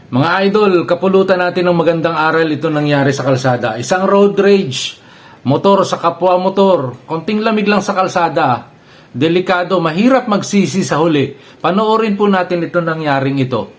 Mga idol, kapulutan natin ng magandang aral ito nangyari sa kalsada. Isang road rage, motor sa kapwa motor, konting lamig lang sa kalsada. Delikado, mahirap magsisi sa huli. Panoorin po natin ito nangyaring ito.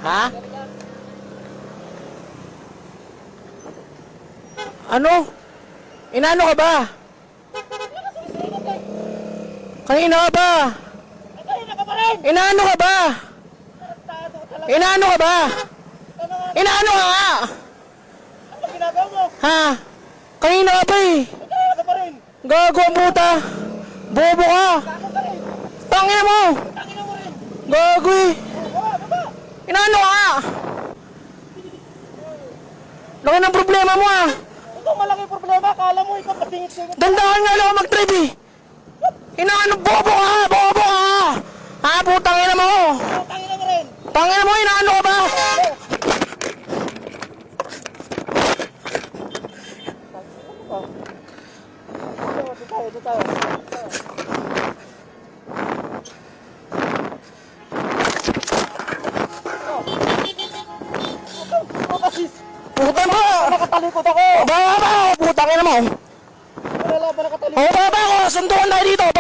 Ha? Ano? Inano ka ba? Kanina ka ba? Inano ka ba? Inano ka ba? Inano ka nga? Ano ginagawa mo? Ha? Kanina ka ba eh? Ano ka pa rin? Gago ang puta. Bobo ka. Gago ka rin. Tangina mo. Tangina mo rin. Gago eh. Ano ba? Inano ka? Laki ng problema mo ah. Ito malaki problema. Akala mo ikaw patingit-tingit. Dandahan nga lang ako mag-drive eh. Inaano, bobo ka, bobo ka. Ha, putang ina mo. Tangina mo rin. Tangina mo, inaano ka ba? Ito tayo. Puta mo. Nakatalikod ako. Baba ba ako, putang ina mo. Wala ba nakatalikod? O, baba ako, sundukan tayo dito.